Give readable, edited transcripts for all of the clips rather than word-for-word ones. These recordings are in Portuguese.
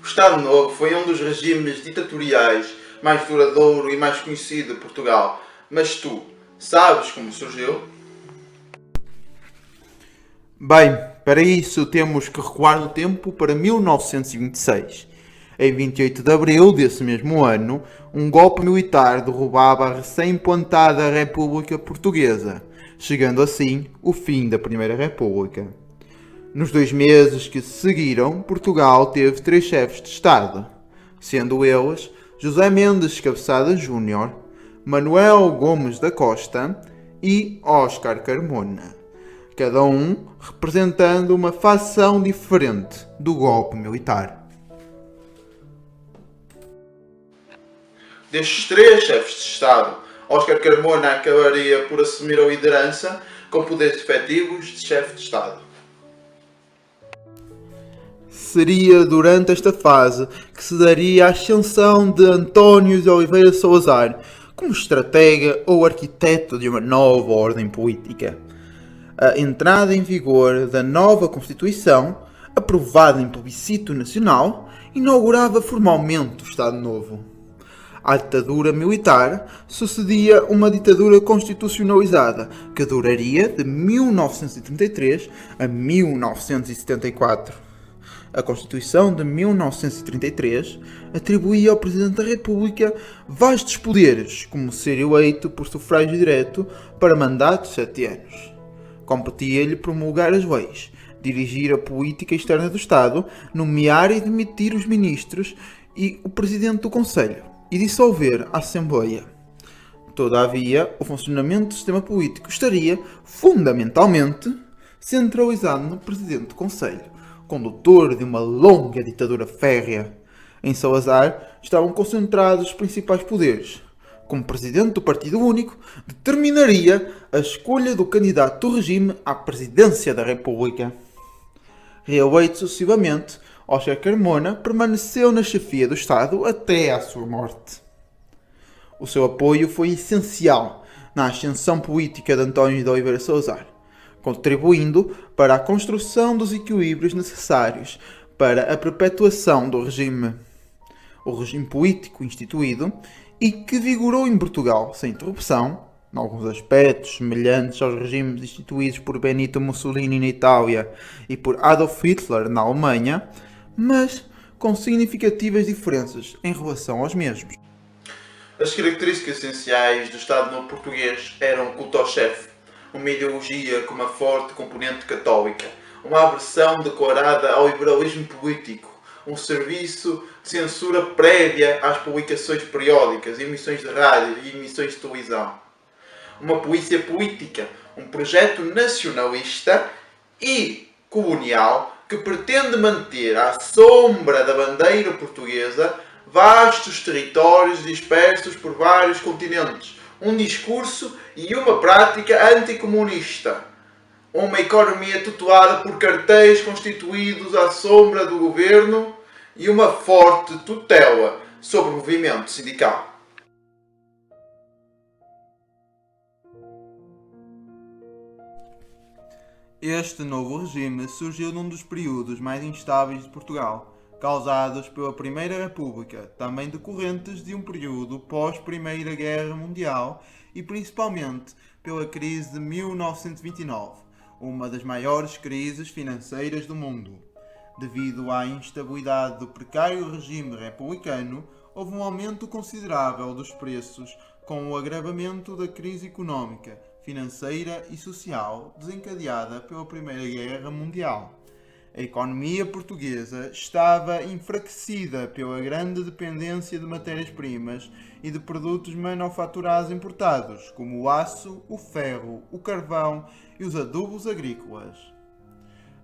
O Estado Novo foi um dos regimes ditatoriais mais duradouro e mais conhecido de Portugal. Mas tu, sabes como surgiu? Bem, para isso temos que recuar no tempo para 1926. Em 28 de abril desse mesmo ano, um golpe militar derrubava a recém-implantada República Portuguesa, chegando assim o fim da Primeira República. Nos 2 meses que seguiram, Portugal teve 3 chefes de Estado, sendo eles José Mendes Cabeçada Júnior, Manuel Gomes da Costa e Oscar Carmona, cada um representando uma facção diferente do golpe militar. Destes três chefes de Estado, Oscar Carmona acabaria por assumir a liderança com poderes efetivos de chefe de Estado. Seria durante esta fase que se daria a ascensão de António de Oliveira Salazar como estratega ou arquiteto de uma nova ordem política. A entrada em vigor da nova Constituição, aprovada em plebiscito nacional, inaugurava formalmente o Estado Novo. À ditadura militar sucedia uma ditadura constitucionalizada que duraria de 1933 a 1974. A Constituição de 1933 atribuía ao Presidente da República vastos poderes, como ser eleito por sufrágio direto para mandato de 7 anos. Competia-lhe promulgar as leis, dirigir a política externa do Estado, nomear e demitir os ministros e o Presidente do Conselho, e dissolver a Assembleia. Todavia, o funcionamento do sistema político estaria, fundamentalmente, centralizado no Presidente do Conselho, condutor de uma longa ditadura férrea. Em Salazar estavam concentrados os principais poderes. Como Presidente do Partido Único, determinaria a escolha do candidato do regime à presidência da República. Reeleito sucessivamente, Oscar Carmona permaneceu na chefia do Estado até à sua morte. O seu apoio foi essencial na ascensão política de António de Oliveira Salazar, contribuindo para a construção dos equilíbrios necessários para a perpetuação do regime. O regime político instituído e que vigorou em Portugal sem interrupção, em alguns aspectos semelhantes aos regimes instituídos por Benito Mussolini na Itália e por Adolf Hitler na Alemanha, mas com significativas diferenças em relação aos mesmos. As características essenciais do Estado Novo Português eram o culto ao chefe, uma ideologia com uma forte componente católica, uma aversão declarada ao liberalismo político, um serviço de censura prévia às publicações periódicas, emissões de rádio e emissões de televisão, uma polícia política, um projeto nacionalista e colonial que pretende manter à sombra da bandeira portuguesa vastos territórios dispersos por vários continentes, um discurso e uma prática anticomunista, uma economia tutelada por cartéis constituídos à sombra do governo e uma forte tutela sobre o movimento sindical. Este novo regime surgiu num dos períodos mais instáveis de Portugal, causados pela Primeira República, também decorrentes de um período pós-Primeira Guerra Mundial e principalmente pela crise de 1929, uma das maiores crises financeiras do mundo. Devido à instabilidade do precário regime republicano, houve um aumento considerável dos preços, com o agravamento da crise económica, financeira e social desencadeada pela Primeira Guerra Mundial. A economia portuguesa estava enfraquecida pela grande dependência de matérias-primas e de produtos manufaturados importados, como o aço, o ferro, o carvão e os adubos agrícolas.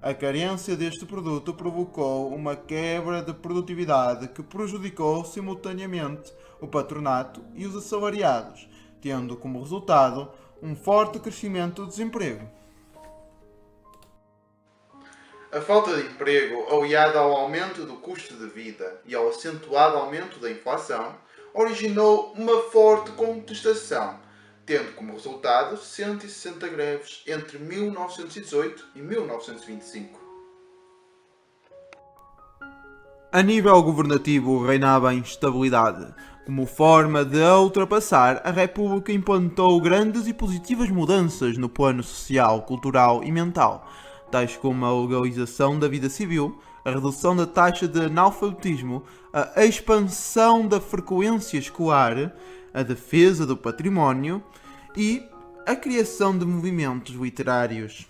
A carência deste produto provocou uma quebra de produtividade que prejudicou simultaneamente o patronato e os assalariados, tendo como resultado um forte crescimento do desemprego. A falta de emprego, aliada ao aumento do custo de vida e ao acentuado aumento da inflação, originou uma forte contestação, tendo como resultado 160 greves entre 1918 e 1925. A nível governativo reinava a instabilidade. Como forma de a ultrapassar, a República implantou grandes e positivas mudanças no plano social, cultural e mental, tais como a legalização da vida civil, a redução da taxa de analfabetismo, a expansão da frequência escolar, a defesa do património e a criação de movimentos literários.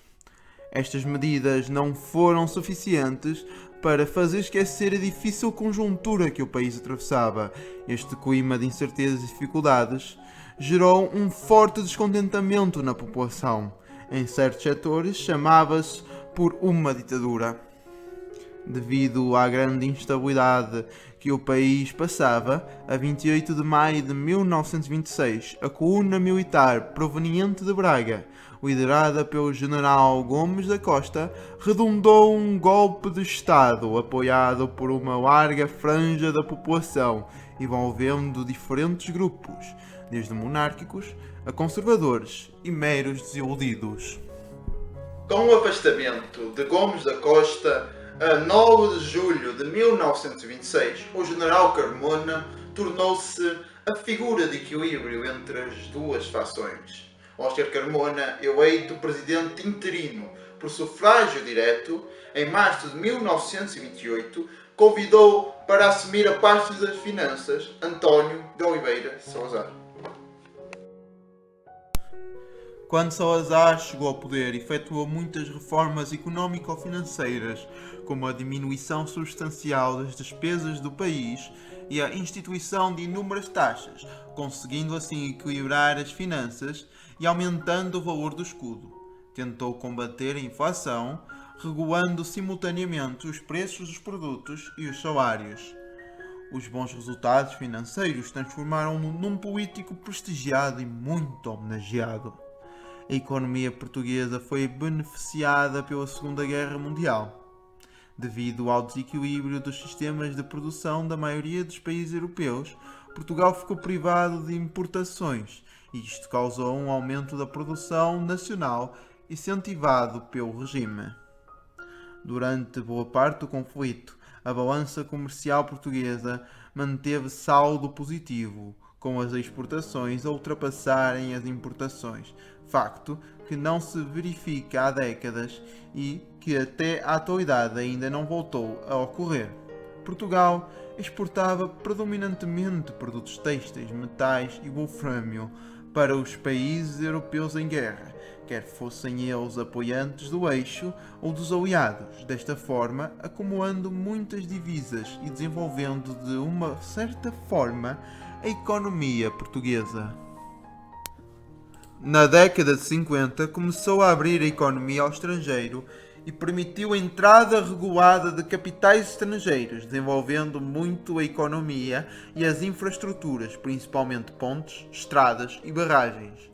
Estas medidas não foram suficientes para fazer esquecer a difícil conjuntura que o país atravessava. Este clima de incertezas e dificuldades gerou um forte descontentamento na população. Em certos setores chamava-se por uma ditadura. Devido à grande instabilidade que o país passava, a 28 de maio de 1926, a coluna militar proveniente de Braga, liderada pelo general Gomes da Costa, redundou um golpe de Estado apoiado por uma larga franja da população, envolvendo diferentes grupos, desde monárquicos a conservadores e meros desiludidos. Com o afastamento de Gomes da Costa, a 9 de julho de 1926, o general Carmona tornou-se a figura de equilíbrio entre as duas fações. Oscar Carmona, eleito presidente interino por sufrágio direto, em março de 1928, convidou para assumir a pasta das finanças António de Oliveira Salazar. Quando Salazar chegou ao poder, efetuou muitas reformas económico-financeiras, como a diminuição substancial das despesas do país e a instituição de inúmeras taxas, conseguindo assim equilibrar as finanças e aumentando o valor do escudo. Tentou combater a inflação, regulando simultaneamente os preços dos produtos e os salários. Os bons resultados financeiros transformaram-no num político prestigiado e muito homenageado. A economia portuguesa foi beneficiada pela Segunda Guerra Mundial. Devido ao desequilíbrio dos sistemas de produção da maioria dos países europeus, Portugal ficou privado de importações e isto causou um aumento da produção nacional incentivado pelo regime. Durante boa parte do conflito, a balança comercial portuguesa manteve saldo positivo, com as exportações a ultrapassarem as importações, facto que não se verifica há décadas e que até à atualidade ainda não voltou a ocorrer. Portugal exportava predominantemente produtos têxteis, metais e wolframio para os países europeus em guerra, quer fossem eles apoiantes do eixo ou dos aliados, desta forma acumulando muitas divisas e desenvolvendo de uma certa forma a economia portuguesa. Na década de 50 começou a abrir a economia ao estrangeiro e permitiu a entrada regulada de capitais estrangeiros, desenvolvendo muito a economia e as infraestruturas, principalmente pontes, estradas e barragens.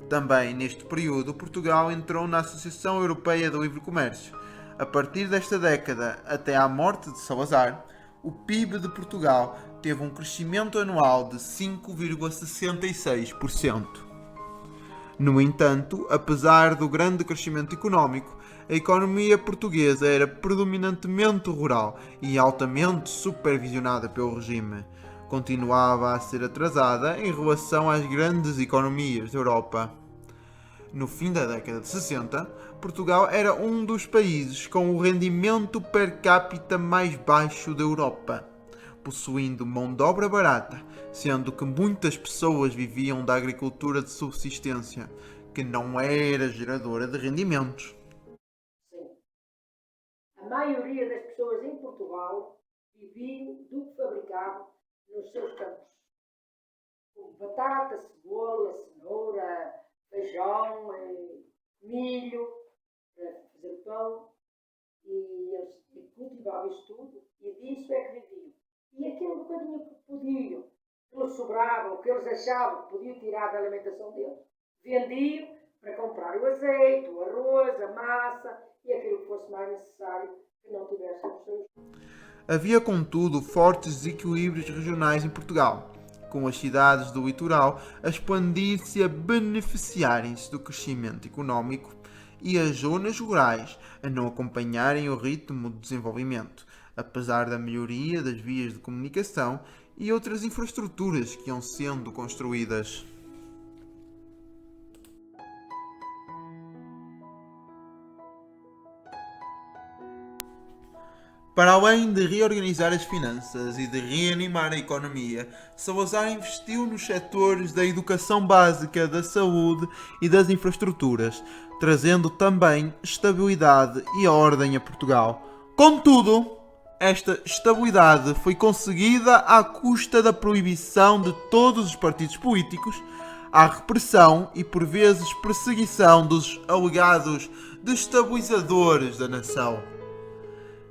Também neste período, Portugal entrou na Associação Europeia do Livre Comércio. A partir desta década até à morte de Salazar, o PIB de Portugal teve um crescimento anual de 5,66%. No entanto, apesar do grande crescimento económico, a economia portuguesa era predominantemente rural e altamente supervisionada pelo regime. Continuava a ser atrasada em relação às grandes economias da Europa. No fim da década de 60, Portugal era um dos países com o rendimento per capita mais baixo da Europa, possuindo mão de obra barata, sendo que muitas pessoas viviam da agricultura de subsistência, que não era geradora de rendimentos. Sim. A maioria das pessoas em Portugal viviam do que fabricavam nos seus campos. Como batata, cebola, cenoura, feijão, milho, para fazer pão. E eles cultivavam isto tudo e disso é que viviam. E aquele bocadinho que podiam, que lhes sobrava, o que eles achavam que podiam tirar da alimentação deles, vendiam para comprar o azeite, o arroz, a massa e aquilo que fosse mais necessário que não tivesse os seus. Havia, contudo, fortes desequilíbrios regionais em Portugal, com as cidades do litoral a expandir-se e a beneficiarem-se do crescimento económico e as zonas rurais a não acompanharem o ritmo de desenvolvimento. apesar da melhoria das vias de comunicação e outras infraestruturas que iam sendo construídas. Para além de reorganizar as finanças e de reanimar a economia, Salazar investiu nos setores da educação básica, da saúde e das infraestruturas, trazendo também estabilidade e ordem a Portugal. Contudo, esta estabilidade foi conseguida à custa da proibição de todos os partidos políticos, à repressão e por vezes perseguição dos alegados destabilizadores da nação.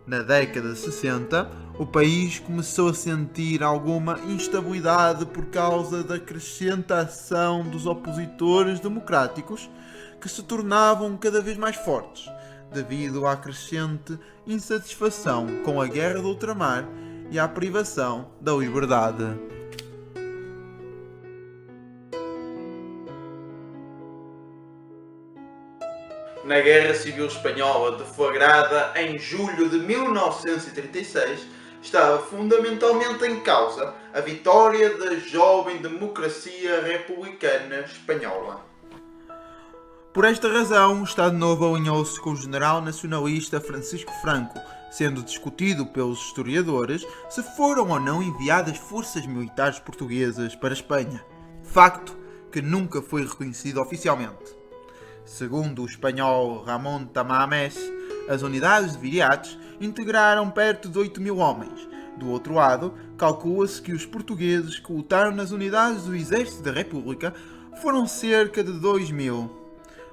Na década de 60, o país começou a sentir alguma instabilidade por causa da crescente ação dos opositores democráticos, que se tornavam cada vez mais fortes, devido à crescente insatisfação com a guerra do ultramar e à privação da liberdade. Na Guerra Civil Espanhola, deflagrada em julho de 1936, estava fundamentalmente em causa a vitória da jovem democracia republicana espanhola. Por esta razão, o Estado Novo alinhou-se com o general nacionalista Francisco Franco, sendo discutido pelos historiadores se foram ou não enviadas forças militares portuguesas para a Espanha, facto que nunca foi reconhecido oficialmente. Segundo o espanhol Ramón Tamames, as unidades de Viriates integraram perto de 8.000 homens. Do outro lado, calcula-se que os portugueses que lutaram nas unidades do Exército da República foram cerca de 2.000.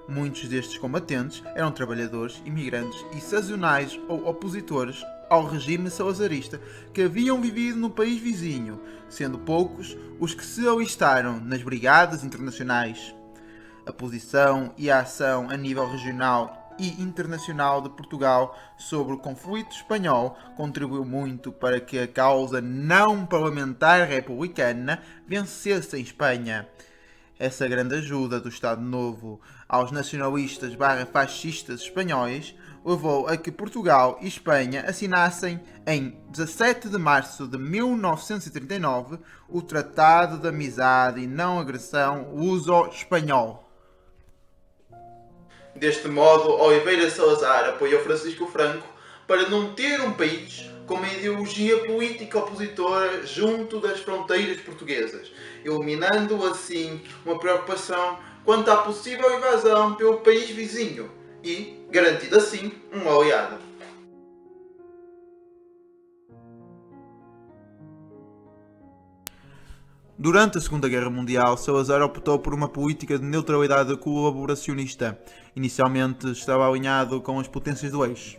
Muitos destes combatentes eram trabalhadores, imigrantes e sazonais ou opositores ao regime salazarista que haviam vivido no país vizinho, sendo poucos os que se alistaram nas brigadas internacionais. A posição e a ação a nível regional e internacional de Portugal sobre o conflito espanhol contribuiu muito para que a causa não parlamentar republicana vencesse em Espanha. Essa grande ajuda do Estado Novo aos nacionalistas/fascistas espanhóis levou a que Portugal e Espanha assinassem, em 17 de março de 1939, o Tratado de Amizade e Não Agressão Luso-Espanhol. Deste modo, Oliveira Salazar apoiou Francisco Franco para não ter um país com uma ideologia política opositora junto das fronteiras portuguesas, eliminando assim uma preocupação quanto à possível invasão pelo país vizinho e, garantindo assim, um aliado. Durante a Segunda Guerra Mundial, Salazar optou por uma política de neutralidade colaboracionista. Inicialmente estava alinhado com as potências do eixo.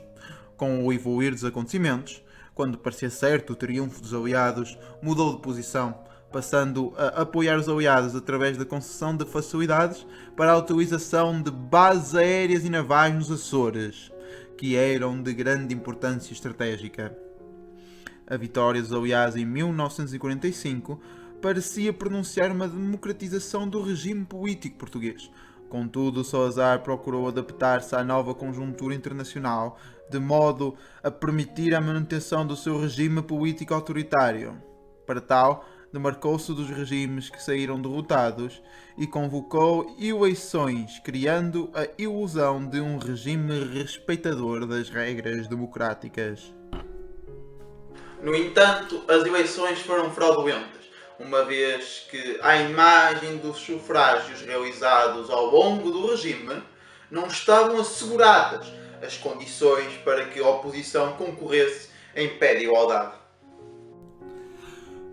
Com o evoluir dos acontecimentos, quando parecia certo o triunfo dos aliados, mudou de posição, passando a apoiar os aliados através da concessão de facilidades para a utilização de bases aéreas e navais nos Açores, que eram de grande importância estratégica. A vitória dos aliados em 1945 parecia pronunciar uma democratização do regime político português. Contudo, Salazar procurou adaptar-se à nova conjuntura internacional, de modo a permitir a manutenção do seu regime político autoritário. Para tal, demarcou-se dos regimes que saíram derrotados e convocou eleições, criando a ilusão de um regime respeitador das regras democráticas. No entanto, as eleições foram fraudulentas, uma vez que, à imagem dos sufrágios realizados ao longo do regime, não estavam asseguradas as condições para que a oposição concorresse em pé de igualdade.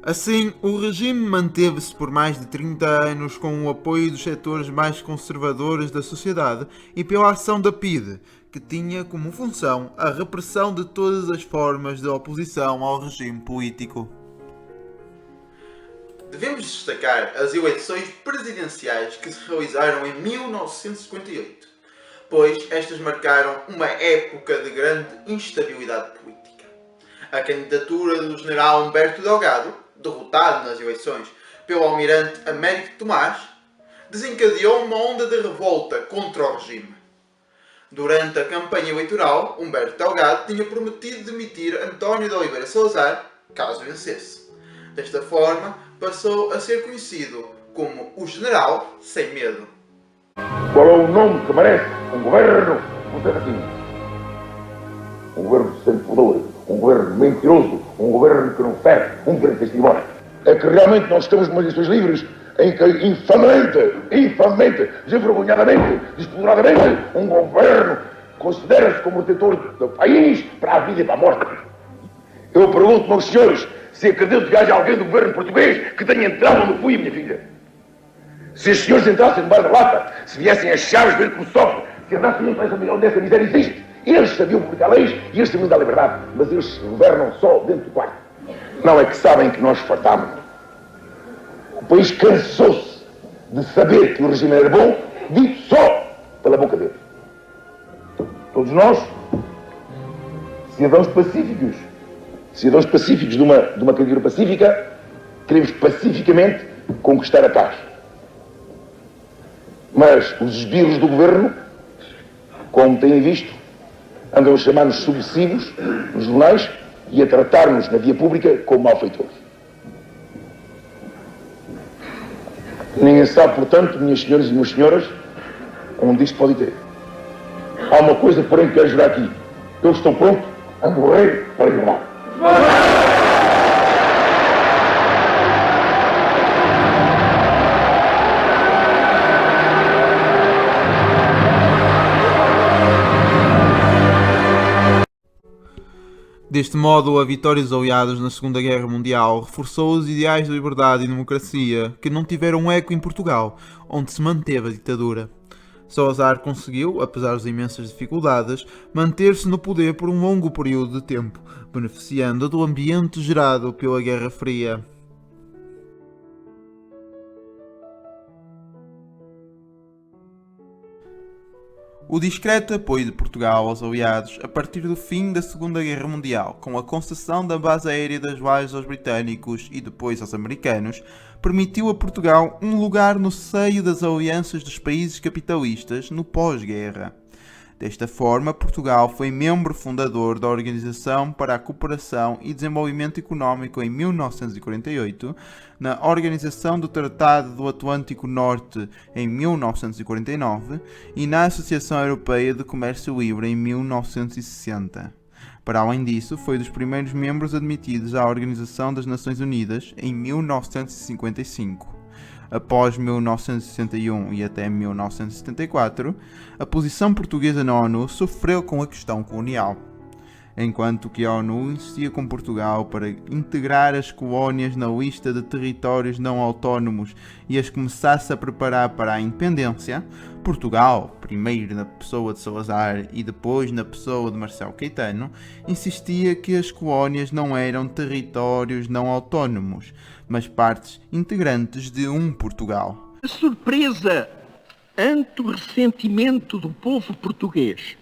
Assim, o regime manteve-se por mais de 30 anos com o apoio dos setores mais conservadores da sociedade e pela ação da PIDE, que tinha como função a repressão de todas as formas de oposição ao regime político. Devemos destacar as eleições presidenciais que se realizaram em 1958, pois estas marcaram uma época de grande instabilidade política. A candidatura do general Humberto Delgado, derrotado nas eleições pelo almirante Américo Tomás, desencadeou uma onda de revolta contra o regime. Durante a campanha eleitoral, Humberto Delgado tinha prometido demitir António de Oliveira Salazar caso vencesse. Desta forma, passou a ser conhecido como o General Sem Medo. Qual é o nome que merece um governo assim? Um governo sem pudor, um governo mentiroso, um governo que não serve, um governo que se embora. É que realmente nós estamos numa eleições livres em que infamamente, desenvergonhadamente, desploradamente, um governo considera-se como detentor do país para a vida e para a morte. Eu pergunto, meus senhores, se acreditam que haja alguém do governo português que tenha entrado onde fui, minha filha. Se os senhores entrassem no bar da lata, se viessem as chaves ver como sofre, se andassem onde essa miséria existe, eles sabiam publicar leis e eles sabiam dar liberdade, mas eles governam só dentro do quarto. Não é que sabem que nós fartámos. O país cansou-se de saber que o regime era bom, dito só pela boca deles. Todos nós, cidadãos pacíficos de uma candidatura pacífica, queremos pacificamente conquistar a paz. Mas os esbirros do governo, como têm visto, andam a chamar-nos subversivos nos jornais e a tratar-nos na via pública como malfeitores. Ninguém sabe, portanto, minhas senhoras e meus senhores, onde isto pode ter. Há uma coisa, porém, que quero jurar aqui. Eu estou pronto a morrer para liberdade. Deste modo, a vitória dos aliados na Segunda Guerra Mundial reforçou os ideais de liberdade e democracia que não tiveram eco em Portugal, onde se manteve a ditadura. Salazar conseguiu, apesar das imensas dificuldades, manter-se no poder por um longo período de tempo, beneficiando do ambiente gerado pela Guerra Fria. O discreto apoio de Portugal aos aliados a partir do fim da Segunda Guerra Mundial, com a concessão da base aérea das bases aos britânicos e depois aos americanos, permitiu a Portugal um lugar no seio das alianças dos países capitalistas no pós-guerra. Desta forma, Portugal foi membro fundador da Organização para a Cooperação e Desenvolvimento Económico em 1948, na Organização do Tratado do Atlântico Norte em 1949 e na Associação Europeia de Comércio Livre em 1960. Para além disso, foi dos primeiros membros admitidos à Organização das Nações Unidas em 1955. Após 1961 e até 1974, a posição portuguesa na ONU sofreu com a questão colonial. Enquanto que a ONU insistia com Portugal para integrar as colónias na lista de territórios não autónomos e as começasse a preparar para a independência, Portugal, primeiro na pessoa de Salazar e depois na pessoa de Marcelo Caetano, insistia que as colónias não eram territórios não autónomos, mas partes integrantes de um Portugal. A surpresa ante o ressentimento do povo português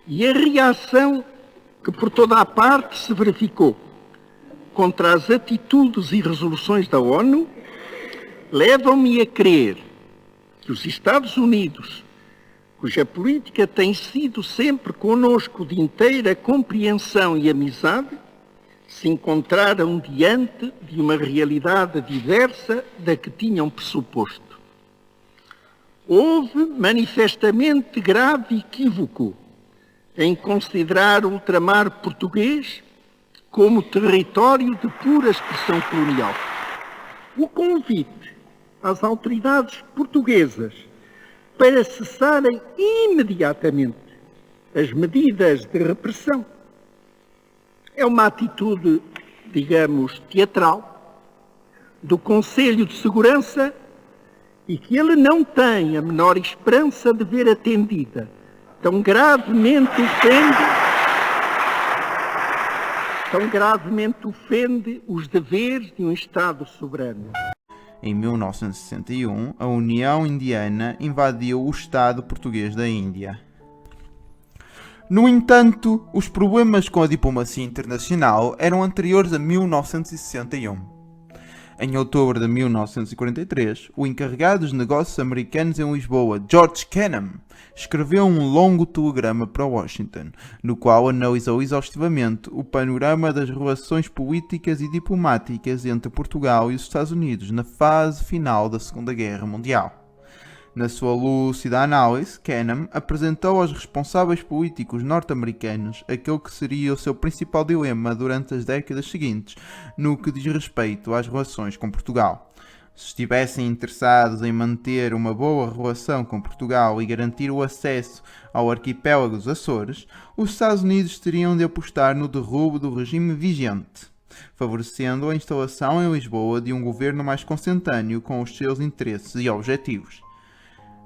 e a reação que por toda a parte se verificou contra as atitudes e resoluções da ONU levam-me a crer que os Estados Unidos, cuja política tem sido sempre conosco de inteira compreensão e amizade, se encontraram diante de uma realidade diversa da que tinham pressuposto. Houve manifestamente grave equívoco em considerar o ultramar português como território de pura expressão colonial. O convite às autoridades portuguesas para cessarem imediatamente as medidas de repressão é uma atitude, digamos, teatral do Conselho de Segurança e que ele não tem a menor esperança de ver atendida. Tão gravemente ofende os deveres de um Estado soberano. Em 1961, a União Indiana invadiu o Estado português da Índia. No entanto, os problemas com a diplomacia internacional eram anteriores a 1961. Em outubro de 1943, o encarregado dos negócios americanos em Lisboa, George Kennan, escreveu um longo telegrama para Washington, no qual analisou exaustivamente o panorama das relações políticas e diplomáticas entre Portugal e os Estados Unidos na fase final da Segunda Guerra Mundial. Na sua lúcida análise, Kennan apresentou aos responsáveis políticos norte-americanos aquele que seria o seu principal dilema durante as décadas seguintes, no que diz respeito às relações com Portugal. Se estivessem interessados em manter uma boa relação com Portugal e garantir o acesso ao arquipélago dos Açores, os Estados Unidos teriam de apostar no derrubo do regime vigente, favorecendo a instalação em Lisboa de um governo mais consentâneo com os seus interesses e objetivos.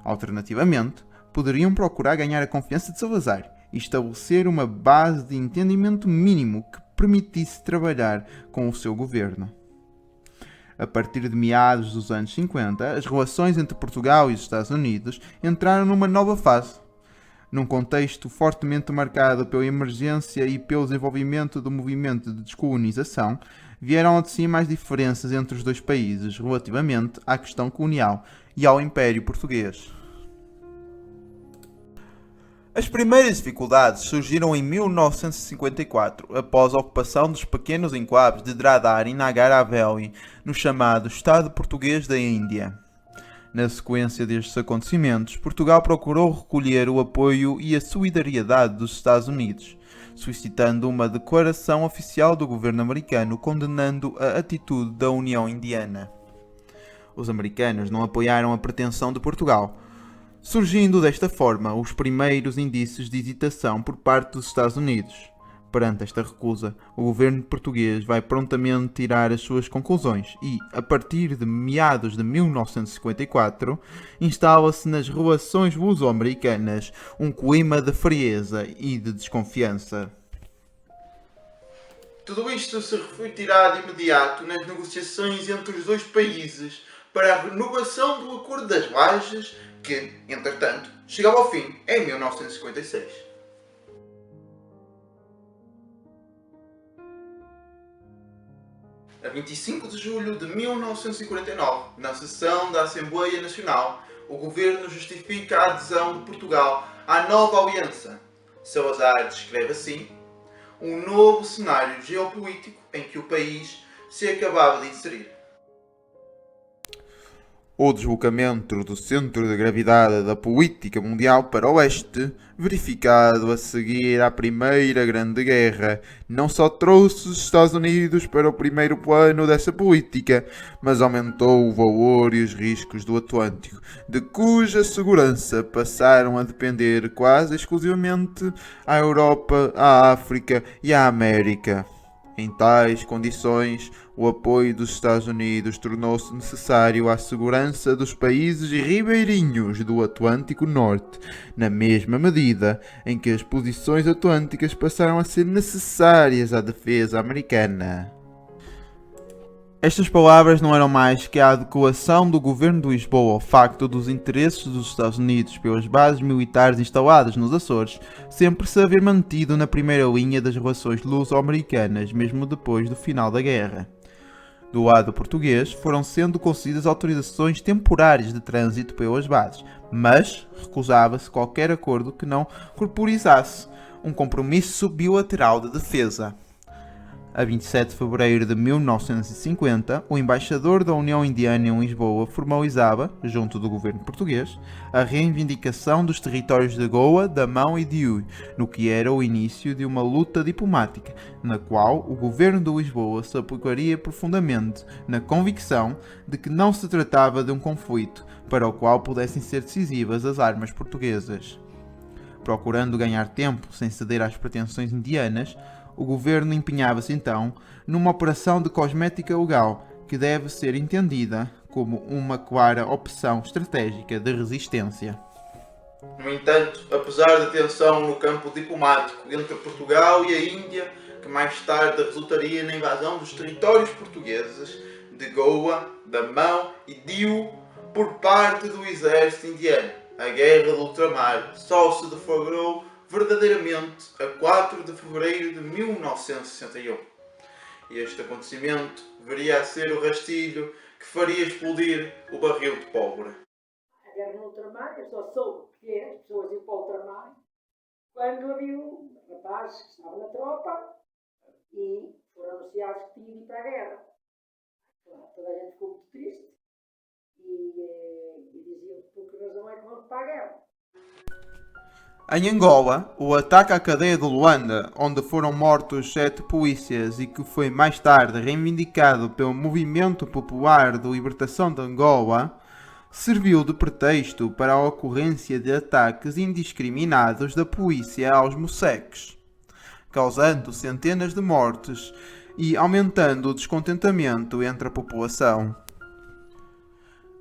Alternativamente, poderiam procurar ganhar a confiança de Salazar e estabelecer uma base de entendimento mínimo que permitisse trabalhar com o seu governo. A partir de meados dos anos 50, as relações entre Portugal e os Estados Unidos entraram numa nova fase. Num contexto fortemente marcado pela emergência e pelo desenvolvimento do movimento de descolonização, vieram de cima as diferenças entre os dois países relativamente à questão colonial e ao Império Português. As primeiras dificuldades surgiram em 1954, após a ocupação dos pequenos enclaves de Dadar e Nagar Haveli, no chamado Estado Português da Índia. Na sequência destes acontecimentos, Portugal procurou recolher o apoio e a solidariedade dos Estados Unidos, solicitando uma declaração oficial do governo americano condenando a atitude da União Indiana. Os americanos não apoiaram a pretensão de Portugal, surgindo desta forma os primeiros indícios de hesitação por parte dos Estados Unidos. Perante esta recusa, o governo português vai prontamente tirar as suas conclusões e, a partir de meados de 1954, instala-se nas relações luso-americanas um clima de frieza e de desconfiança. Tudo isto se refletirá de imediato nas negociações entre os dois países para a renovação do Acordo das Lajes, que, entretanto, chegava ao fim em 1956. A 25 de julho de 1949, na sessão da Assembleia Nacional, o governo justifica a adesão de Portugal à nova aliança. Salazar descreve assim um novo cenário geopolítico em que o país se acabava de inserir. O deslocamento do centro de gravidade da política mundial para o oeste, verificado a seguir à Primeira Grande Guerra, não só trouxe os Estados Unidos para o primeiro plano dessa política, mas aumentou o valor e os riscos do Atlântico, de cuja segurança passaram a depender quase exclusivamente a Europa, a África e a América. Em tais condições, o apoio dos Estados Unidos tornou-se necessário à segurança dos países ribeirinhos do Atlântico Norte, na mesma medida em que as posições atlânticas passaram a ser necessárias à defesa americana. Estas palavras não eram mais que a adequação do governo de Lisboa ao facto dos interesses dos Estados Unidos pelas bases militares instaladas nos Açores sempre se haver mantido na primeira linha das relações luso-americanas, mesmo depois do final da guerra. Do lado português, foram sendo concedidas autorizações temporárias de trânsito pelas bases, mas recusava-se qualquer acordo que não corporizasse um compromisso bilateral de defesa. A 27 de fevereiro de 1950, o embaixador da União Indiana em Lisboa formalizava, junto do governo português, a reivindicação dos territórios de Goa, Damão e Diu, no que era o início de uma luta diplomática, na qual o governo de Lisboa se aplicaria profundamente na convicção de que não se tratava de um conflito para o qual pudessem ser decisivas as armas portuguesas. Procurando ganhar tempo sem ceder às pretensões indianas, o governo empenhava-se então numa operação de cosmética legal que deve ser entendida como uma clara opção estratégica de resistência. No entanto, apesar da tensão no campo diplomático entre Portugal e a Índia, que mais tarde resultaria na invasão dos territórios portugueses de Goa, Damão e Diu por parte do exército indiano, a Guerra do Ultramar só se deflagrou verdadeiramente a 4 de fevereiro de 1961. e este acontecimento viria a ser o rastilho que faria explodir o barril de pólvora. A guerra no ultramar, eu só soube que as pessoas iam para o ultramar quando havia um rapaz que estava na tropa e foram anunciados que tinha de ir para a guerra. Toda a gente ficou muito triste e diziam que por que razão é que vão para a guerra. Em Angola, o ataque à cadeia de Luanda, onde foram mortos 7 polícias e que foi mais tarde reivindicado pelo Movimento Popular de Libertação de Angola, serviu de pretexto para a ocorrência de ataques indiscriminados da polícia aos moçeques, causando centenas de mortes e aumentando o descontentamento entre a população.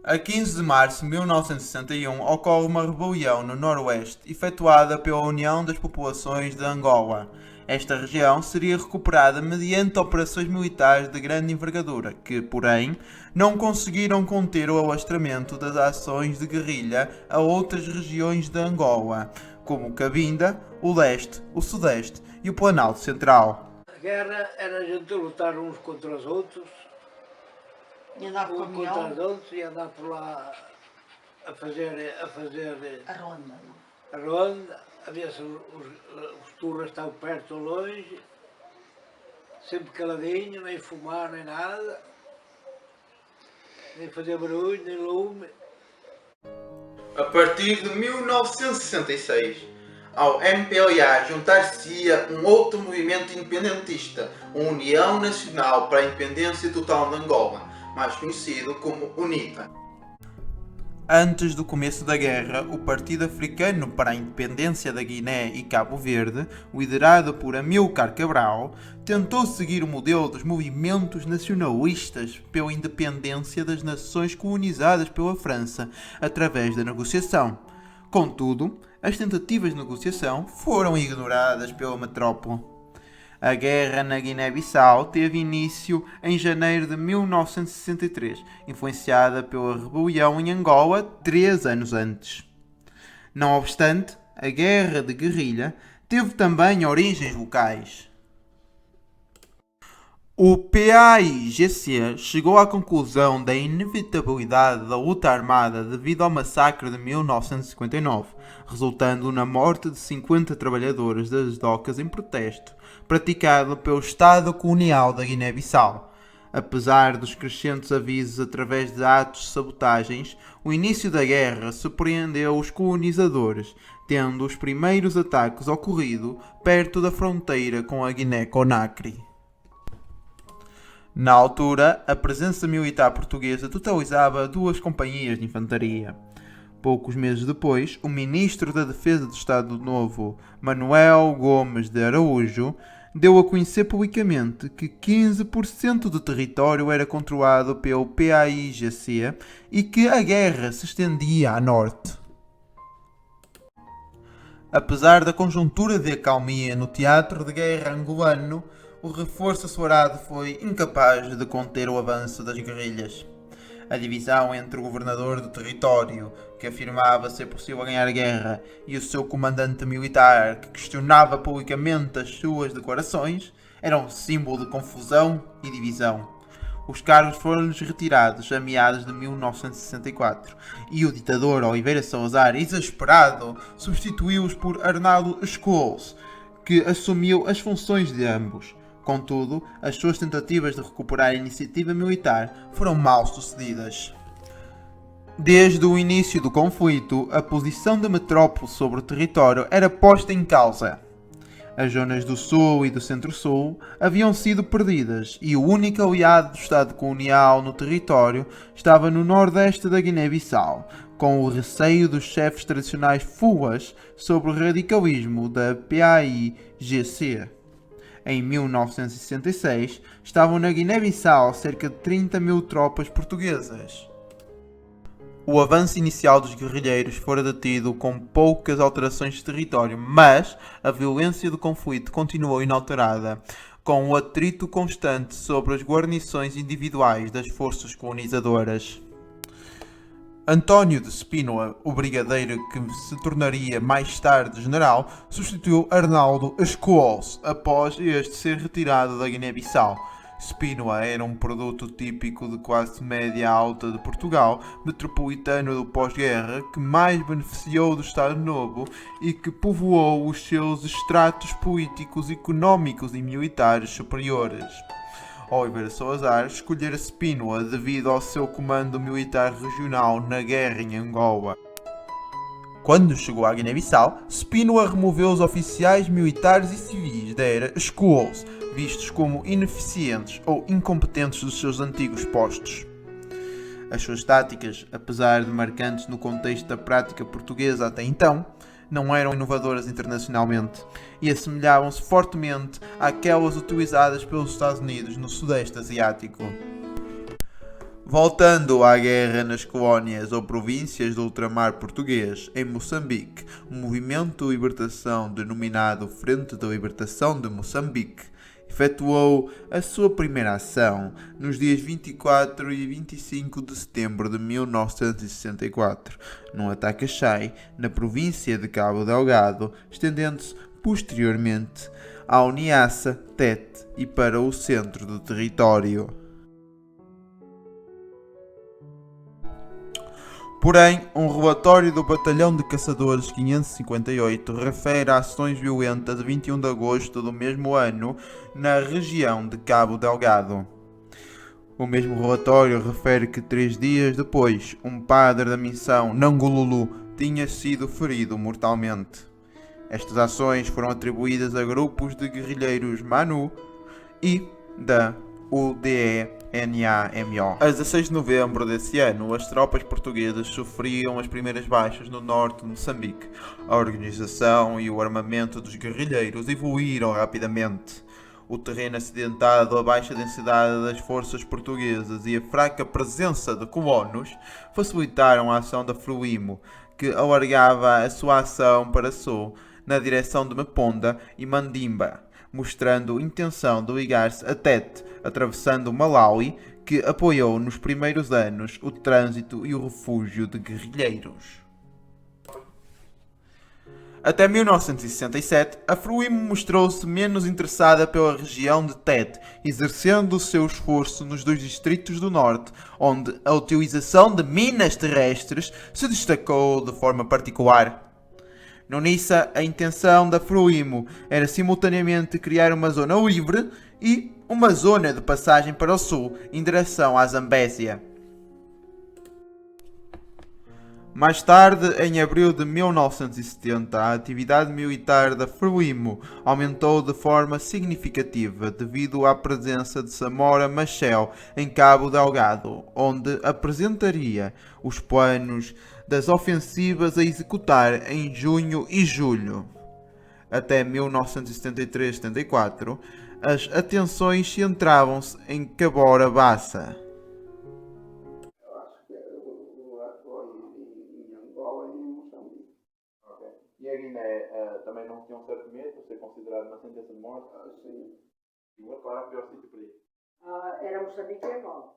A 15 de março de 1961 ocorre uma rebelião no Noroeste, efetuada pela União das Populações de Angola. Esta região seria recuperada mediante operações militares de grande envergadura, que, porém, não conseguiram conter o alastramento das ações de guerrilha a outras regiões de Angola, como Cabinda, o Leste, o Sudeste e o Planalto Central. A guerra era a gente lutar uns contra os outros, E andar com o contra os caminhão, outros e andar por lá a fazer a ronda. a ronda, a ver se os turras estavam perto ou longe, sempre caladinho, nem fumar nem nada, nem fazer barulho, nem lume. A partir de 1966, ao MPLA juntar-se-ia um outro movimento independentista, a União Nacional para a Independência Total de Angola, mais conhecido como UNITA. Antes do começo da guerra, o Partido Africano para a Independência da Guiné e Cabo Verde, liderado por Amílcar Cabral, tentou seguir o modelo dos movimentos nacionalistas pela independência das nações colonizadas pela França, através da negociação. Contudo, as tentativas de negociação foram ignoradas pela metrópole. A guerra na Guiné-Bissau teve início em janeiro de 1963, influenciada pela rebelião em Angola 3 anos antes. Não obstante, a guerra de guerrilha teve também origens locais. O PAIGC chegou à conclusão da inevitabilidade da luta armada devido ao massacre de 1959, resultando na morte de 50 trabalhadores das docas em protesto, praticado pelo Estado colonial da Guiné-Bissau. Apesar dos crescentes avisos através de atos de sabotagens, o início da guerra surpreendeu os colonizadores, tendo os primeiros ataques ocorrido perto da fronteira com a Guiné-Conakry. Na altura, a presença militar portuguesa totalizava 2 companhias de infantaria. Poucos meses depois, o ministro da Defesa do Estado Novo, Manuel Gomes de Araújo, deu a conhecer publicamente que 15% do território era controlado pelo PAIGC e que a guerra se estendia a norte. Apesar da conjuntura de acalmia no teatro de guerra angolano, o reforço acelerado foi incapaz de conter o avanço das guerrilhas. A divisão entre o governador do território, que afirmava ser possível ganhar a guerra, e o seu comandante militar, que questionava publicamente as suas declarações, era um símbolo de confusão e divisão. Os cargos foram-lhes retirados a meados de 1964 e o ditador Oliveira Salazar, exasperado, substituiu-os por Arnaldo Escoles, que assumiu as funções de ambos. Contudo, as suas tentativas de recuperar a iniciativa militar foram mal sucedidas. Desde o início do conflito, a posição da metrópole sobre o território era posta em causa. As zonas do Sul e do Centro-Sul haviam sido perdidas e o único aliado do Estado colonial no território estava no nordeste da Guiné-Bissau, com o receio dos chefes tradicionais fulas sobre o radicalismo da PAIGC. Em 1966, estavam na Guiné-Bissau cerca de 30 mil tropas portuguesas. O avanço inicial dos guerrilheiros fora detido com poucas alterações de território, mas a violência do conflito continuou inalterada, com o atrito constante sobre as guarnições individuais das forças colonizadoras. António de Spínola, o brigadeiro que se tornaria mais tarde general, substituiu Arnaldo Escoles após este ser retirado da Guiné-Bissau. Spínola era um produto típico de classe média alta de Portugal, metropolitano do pós-guerra, que mais beneficiou do Estado Novo e que povoou os seus estratos políticos, económicos e militares superiores. Oliveira Salazar escolhera Spínola devido ao seu comando militar regional na guerra em Angola. Quando chegou à Guiné-Bissau, Spínola removeu os oficiais militares e civis da era Scholes, vistos como ineficientes ou incompetentes dos seus antigos postos. As suas táticas, apesar de marcantes no contexto da prática portuguesa até então, não eram inovadoras internacionalmente e assemelhavam-se fortemente àquelas utilizadas pelos Estados Unidos no Sudeste Asiático. Voltando à guerra nas colónias ou províncias do ultramar português, em Moçambique, o movimento de libertação denominado Frente de Libertação de Moçambique efetuou a sua primeira ação nos dias 24 e 25 de setembro de 1964, num ataque a Chai, na província de Cabo Delgado, estendendo-se posteriormente ao Niassa, Tete e para o centro do território. Porém, um relatório do Batalhão de Caçadores 558 refere a ações violentas de 21 de agosto do mesmo ano na região de Cabo Delgado. O mesmo relatório refere que 3 dias depois, um padre da missão Nangolulu tinha sido ferido mortalmente. Estas ações foram atribuídas a grupos de guerrilheiros Manu e da UDE-NAMO. A 16 de novembro desse ano, as tropas portuguesas sofriam as primeiras baixas no norte de Moçambique. A organização e o armamento dos guerrilheiros evoluíram rapidamente. O terreno acidentado, a baixa densidade das forças portuguesas e a fraca presença de colonos facilitaram a ação da Frelimo, que alargava a sua ação para sul, na direção de Meponda e Mandimba, mostrando intenção de ligar-se a Tete, atravessando o Malawi, que apoiou nos primeiros anos o trânsito e o refúgio de guerrilheiros. Até 1967, a Frelimo mostrou-se menos interessada pela região de Tete, exercendo o seu esforço nos 2 distritos do norte, onde a utilização de minas terrestres se destacou de forma particular. No Nissa, a intenção da Frelimo era simultaneamente criar uma zona livre e uma zona de passagem para o sul, em direção à Zambésia. Mais tarde, em abril de 1970, a atividade militar da Frelimo aumentou de forma significativa devido à presença de Samora Machel em Cabo Delgado, onde apresentaria os planos das ofensivas a executar em junho e julho. Até 1973-74, as atenções centravam-se em Cabora Bassa. E a Guiné também não tinha um certo medo de ser considerado uma sentença de morte? Sim. E qual era o pior sítio para ir? Era Moçambique e Angola.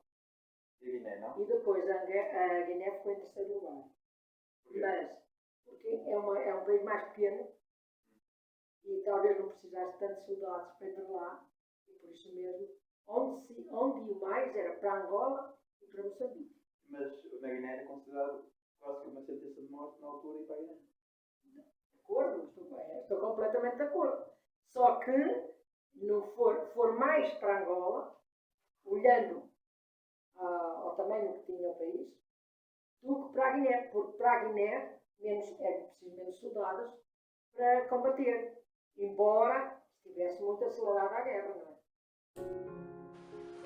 E a Guiné, não? E depois a Guiné ficou em terceiro lugar. Mas, porque é um país mais pequeno e talvez não precisasse tantos soldados para ir lá, e por isso mesmo, onde ia mais era para Angola e para Moçambique. Mas na Guiné era considerado quase que uma sentença de morte na altura e para a Guiné? De acordo, estou completamente de acordo. Só que não for mais para Angola, olhando ao tamanho que tinha o país, do que para a Guiné, porque para a Guiné é preciso menos soldados para combater, embora estivesse muito acelerada a guerra, não é?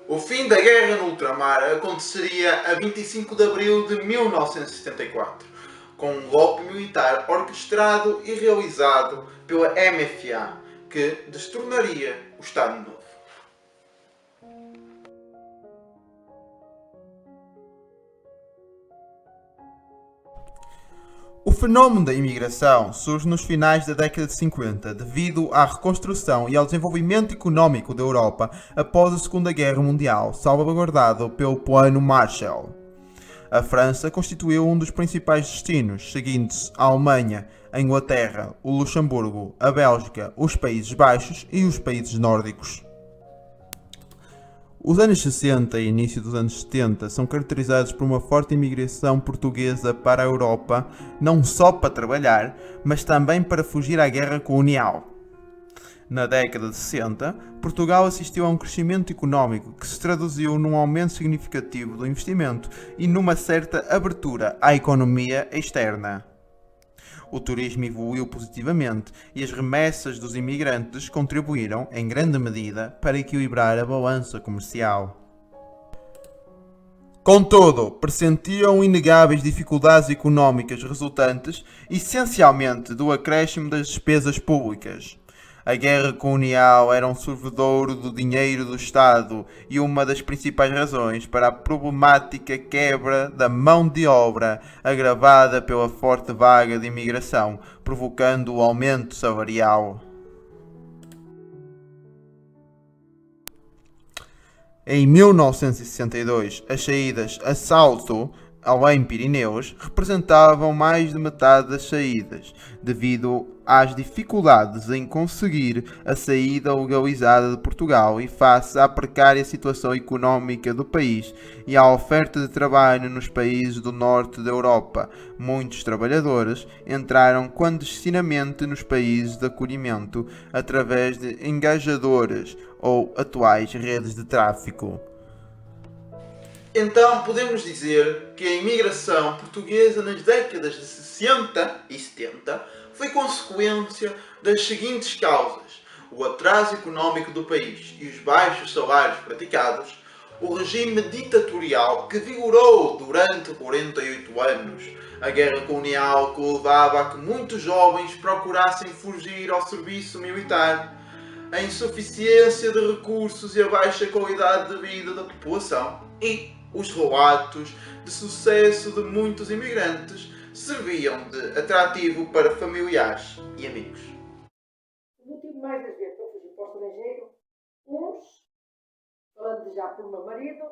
O fim da guerra no ultramar aconteceria a 25 de abril de 1974, com um golpe militar orquestrado e realizado pela MFA, que destornaria o Estado Novo. O fenómeno da imigração surge nos finais da década de 50 devido à reconstrução e ao desenvolvimento económico da Europa após a Segunda Guerra Mundial, salvaguardado pelo Plano Marshall. A França constituiu um dos principais destinos, seguindo-se a Alemanha, a Inglaterra, o Luxemburgo, a Bélgica, os Países Baixos e os países nórdicos. Os anos 60 e início dos anos 70 são caracterizados por uma forte imigração portuguesa para a Europa, não só para trabalhar, mas também para fugir à guerra colonial. Na década de 60, Portugal assistiu a um crescimento económico que se traduziu num aumento significativo do investimento e numa certa abertura à economia externa. O turismo evoluiu positivamente e as remessas dos imigrantes contribuíram, em grande medida, para equilibrar a balança comercial. Contudo, pressentiam inegáveis dificuldades económicas resultantes, essencialmente, do acréscimo das despesas públicas. A guerra colonial era um sorvedouro do dinheiro do Estado e uma das principais razões para a problemática quebra da mão de obra, agravada pela forte vaga de imigração, provocando o aumento salarial. Em 1962, as saídas a Salto, além Pirineus, representavam mais de metade das saídas, devido às dificuldades em conseguir a saída legalizada de Portugal e face à precária situação económica do país e à oferta de trabalho nos países do norte da Europa. Muitos trabalhadores entraram clandestinamente nos países de acolhimento através de engajadoras ou atuais redes de tráfico. Então podemos dizer que a imigração portuguesa nas décadas de 60 e 70 foi consequência das seguintes causas: o atraso económico do país e os baixos salários praticados, o regime ditatorial que vigorou durante 48 anos, a guerra colonial que levava a que muitos jovens procurassem fugir ao serviço militar, a insuficiência de recursos e a baixa qualidade de vida da população e os relatos de sucesso de muitos imigrantes serviam de atrativo para familiares e amigos. O motivo mais das vezes para fugir para o estrangeiro, uns, falando já por meu marido,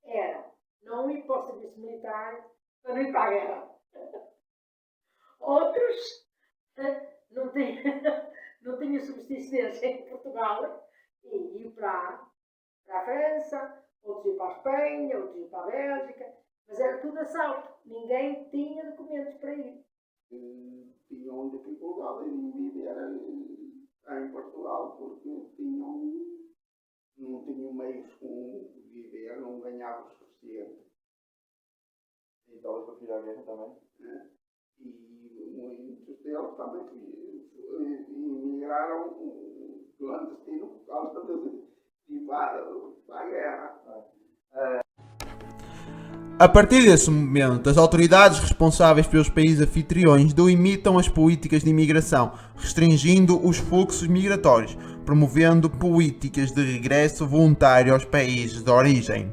era não ir para o serviço militar para não ir para a guerra. Outros não tinham subsistência em Portugal e iam para a França, outros iam para a Espanha, outros iam para a Bélgica, mas era tudo assalto, ninguém tinha documentos para ir. Tinham dificuldade em viver em Portugal porque não tinham meios com viver, não ganhavam o suficiente. E talvez para fugir à guerra também. E muitos deles também emigraram clandestino por causa de ir para a guerra. A partir desse momento, as autoridades responsáveis pelos países anfitriões delimitam as políticas de imigração, restringindo os fluxos migratórios, promovendo políticas de regresso voluntário aos países de origem.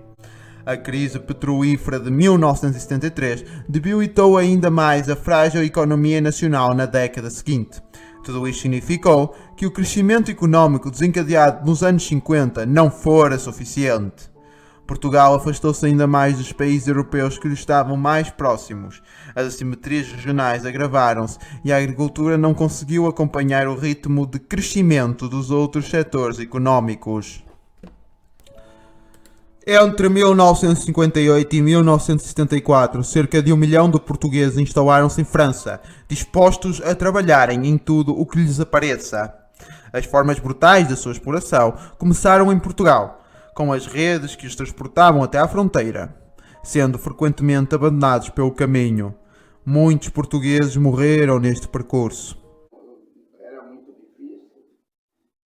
A crise petrolífera de 1973 debilitou ainda mais a frágil economia nacional na década seguinte. Tudo isto significou que o crescimento económico desencadeado nos anos 50 não fora suficiente. Portugal afastou-se ainda mais dos países europeus que lhe estavam mais próximos. As assimetrias regionais agravaram-se e a agricultura não conseguiu acompanhar o ritmo de crescimento dos outros setores económicos. Entre 1958 e 1974, cerca de 1 milhão de portugueses instalaram-se em França, dispostos a trabalharem em tudo o que lhes apareça. As formas brutais da sua exploração começaram em Portugal, com as redes que os transportavam até à fronteira, sendo frequentemente abandonados pelo caminho. Muitos portugueses morreram neste percurso. Era muito difícil.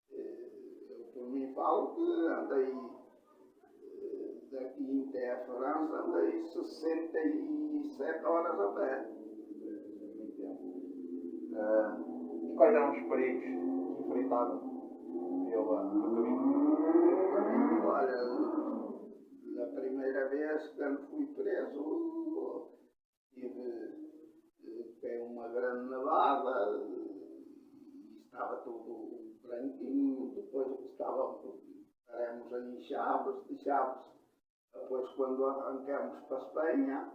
Eu por mim falo que andei daqui até a França, andei 67 horas a pé. E quais eram os perigos que enfrentavam pelo caminho? Olha, na primeira vez, quando fui preso, tive uma grande nevada, estava tudo branquinho, depois estaremos em Chaves, de Chaves, depois quando arrancamos para a Espanha,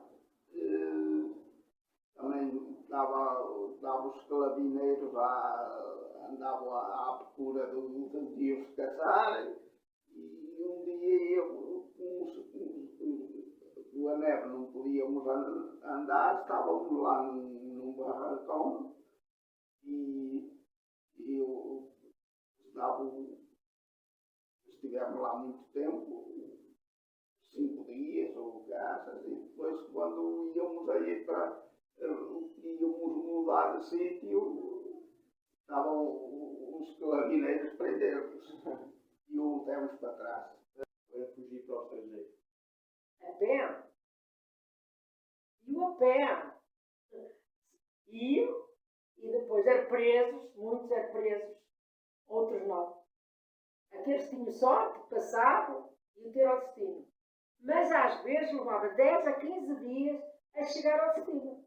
também estavam os carabineiros andavam à procura de os caçarem. E um dia íamos a andar, estávamos lá num barracão e estivemos lá muito tempo, 5 dias ou graças, e depois quando íamos aí íamos mudar de sítio, estavam os carabineiros prendendo-nos e o demos para trás. Para fugir para o estrangeiro. A pé. Iam a pé. Iam e depois eram presos, muitos eram presos, outros não. Aqueles que tinham sorte passavam e iam ter ao destino. Mas às vezes levava 10 a 15 dias a chegar ao destino.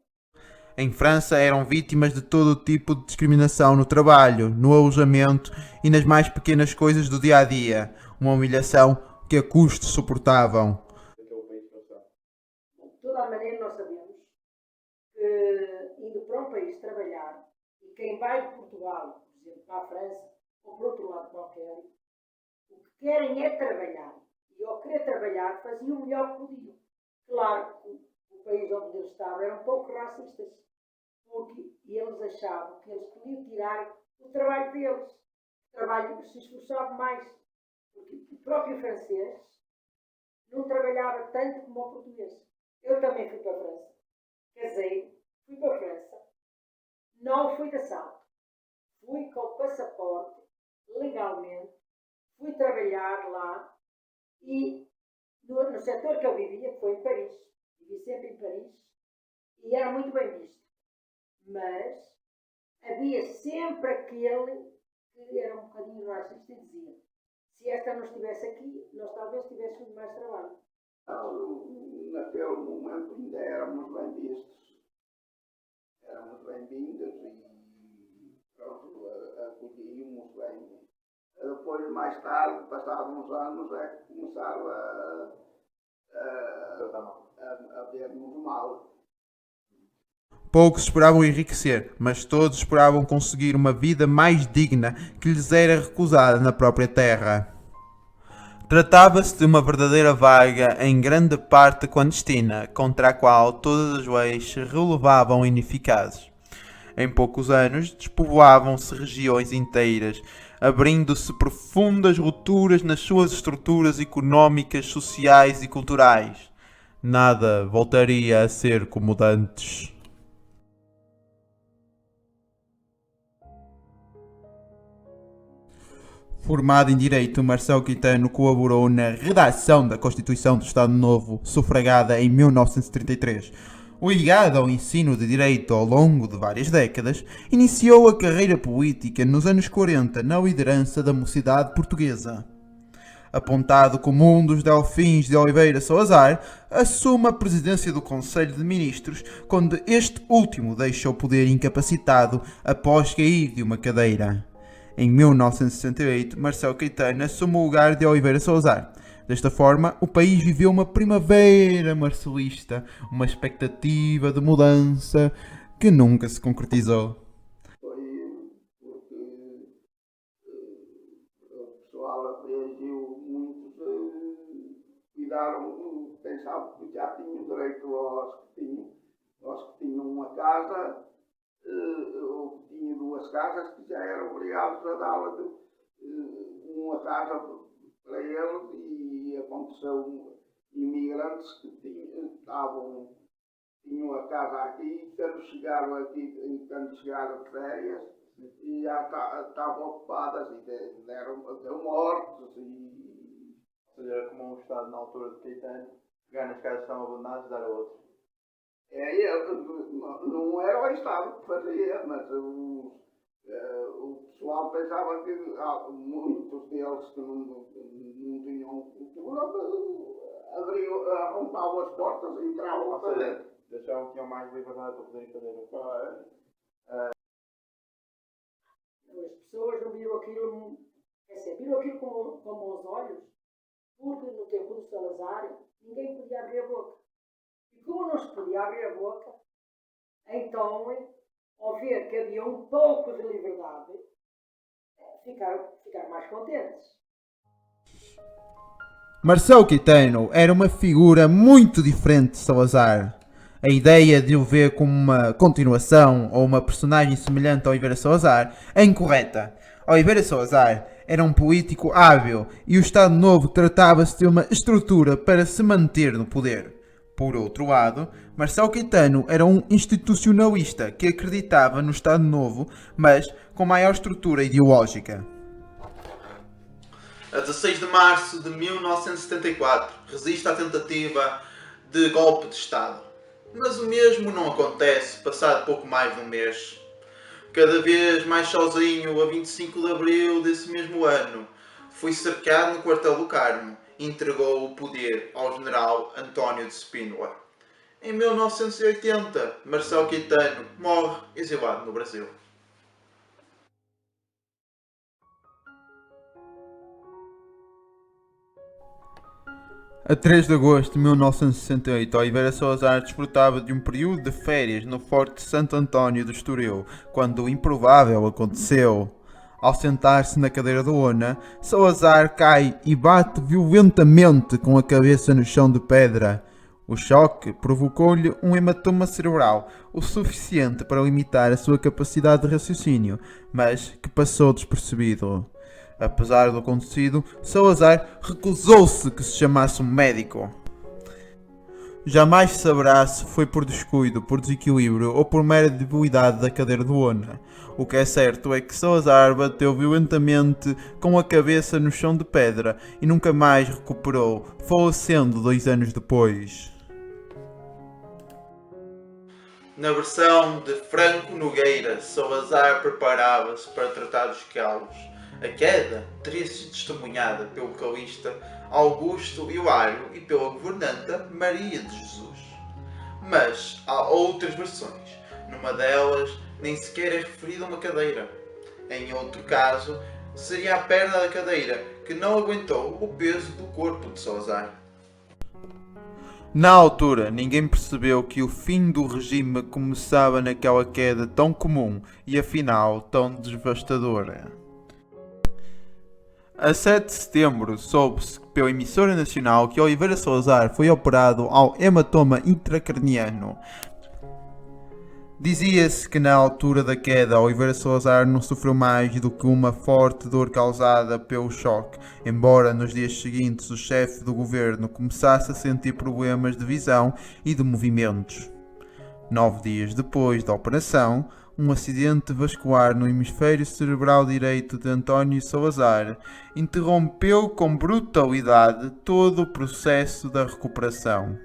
Em França eram vítimas de todo o tipo de discriminação no trabalho, no alojamento e nas mais pequenas coisas do dia a dia. Uma humilhação que a custo suportavam. De toda a maneira nós sabemos que indo para um país trabalhar, e quem vai de Portugal, por exemplo, para a França, ou para outro lado qualquer, o que querem é trabalhar. E ao querer trabalhar faziam o melhor que podiam. Claro que o país onde eles estavam era um pouco racistas, porque eles achavam que eles podiam tirar o trabalho deles. O trabalho que se esforçava mais. Porque o próprio francês não trabalhava tanto como o português. Eu também fui para a França. Casei, fui para a França. Não fui de assalto. Fui com passaporte, legalmente. Fui trabalhar lá e no setor que eu vivia, que foi em Paris. Vivi sempre em Paris e era muito bem visto. Mas havia sempre aquele que era um bocadinho racista e dizia: se esta não estivesse aqui, nós talvez tivéssemos mais trabalho. Naquele momento ainda éramos bem vistos. Éramos bem-vindos e pronto, acolhíamos bem. Depois, mais tarde, passados uns anos, é que começaram a ver-nos mal. Poucos esperavam enriquecer, mas todos esperavam conseguir uma vida mais digna que lhes era recusada na própria terra. Tratava-se de uma verdadeira vaga em grande parte clandestina, contra a qual todas as leis se relevavam ineficazes. Em poucos anos, despovoavam-se regiões inteiras, abrindo-se profundas rupturas nas suas estruturas económicas, sociais e culturais. Nada voltaria a ser como antes. Formado em Direito, Marcelo Caetano colaborou na redação da Constituição do Estado Novo, sufragada em 1933. Ligado ao ensino de Direito ao longo de várias décadas, iniciou a carreira política nos anos 40 na liderança da Mocidade Portuguesa. Apontado como um dos Delfins de Oliveira Salazar, assume a presidência do Conselho de Ministros, quando este último deixa o poder incapacitado após cair de uma cadeira. Em 1968, Marcelo Caetano assume o lugar de Oliveira Salazar. Desta forma, o país viveu uma primavera marcelista, uma expectativa de mudança que nunca se concretizou. Foi porque o pessoal reagiu, muitos cuidaram, pensavam que já tinham direito aos que tinham uma casa, ou que tinham 2 casas, que já eram obrigados a dar uma casa para eles, e aconteceu imigrantes que tinham a casa aqui, quando chegaram de férias, e já estavam ocupadas e deu mortos. Ou seja, era como um Estado na altura de Caetano, pegar nas casas que estavam abandonadas e dar a outros. Não era o Estado que fazia, mas o pessoal pensava que muitos deles que não tinham cultura arrompavam as portas e entravam lá para dentro. Deixavam que tinham mais liberdade para poderem fazer. As pessoas não viram aquilo, viram aquilo com bons olhos, porque no tempo do Salazar ninguém podia abrir a boca. E como não se podia abrir a boca, então, ao ver que havia um pouco de liberdade, ficaram mais contentes. Marcelo Caetano era uma figura muito diferente de Salazar. A ideia de o ver como uma continuação ou uma personagem semelhante a Oliveira Salazar é incorreta. Oliveira Salazar era um político hábil e o Estado Novo tratava-se de uma estrutura para se manter no poder. Por outro lado, Marcelo Caetano era um institucionalista que acreditava no Estado Novo, mas com maior estrutura ideológica. A 16 de março de 1974, resiste à tentativa de golpe de Estado. Mas o mesmo não acontece passado pouco mais de um mês. Cada vez mais sozinho, a 25 de abril desse mesmo ano, foi cercado no quartel do Carmo e entregou o poder ao general António de Spínola. Em 1980, Marcelo Caetano morre exilado no Brasil. A 3 de agosto de 1968, Oliveira Salazar desfrutava de um período de férias no Forte Santo António do Estoril, quando o improvável aconteceu. Ao sentar-se na cadeira da lona, Salazar cai e bate violentamente com a cabeça no chão de pedra. O choque provocou-lhe um hematoma cerebral, o suficiente para limitar a sua capacidade de raciocínio, mas que passou despercebido. Apesar do acontecido, Salazar recusou-se que se chamasse um médico. Jamais se saberá se foi por descuido, por desequilíbrio ou por mera debilidade da cadeira de lona. O que é certo é que Salazar bateu violentamente com a cabeça no chão de pedra e nunca mais recuperou, falecendo 2 anos depois. Na versão de Franco Nogueira, Salazar preparava-se para tratar dos calos. A queda teria sido testemunhada pelo calista Augusto Hilário e pela governanta Maria de Jesus. Mas há outras versões. Numa delas, nem sequer é referida uma cadeira. Em outro caso, seria a perna da cadeira que não aguentou o peso do corpo de Salazar. Na altura, ninguém percebeu que o fim do regime começava naquela queda tão comum e afinal tão devastadora. A 7 de setembro, soube-se pela emissora nacional que Oliveira Salazar foi operado ao hematoma intracraniano. Dizia-se que na altura da queda, Oliveira Salazar não sofreu mais do que uma forte dor causada pelo choque, embora nos dias seguintes o chefe do governo começasse a sentir problemas de visão e de movimentos. 9 dias depois da operação, um acidente vascular no hemisfério cerebral direito de António Salazar interrompeu com brutalidade todo o processo da recuperação.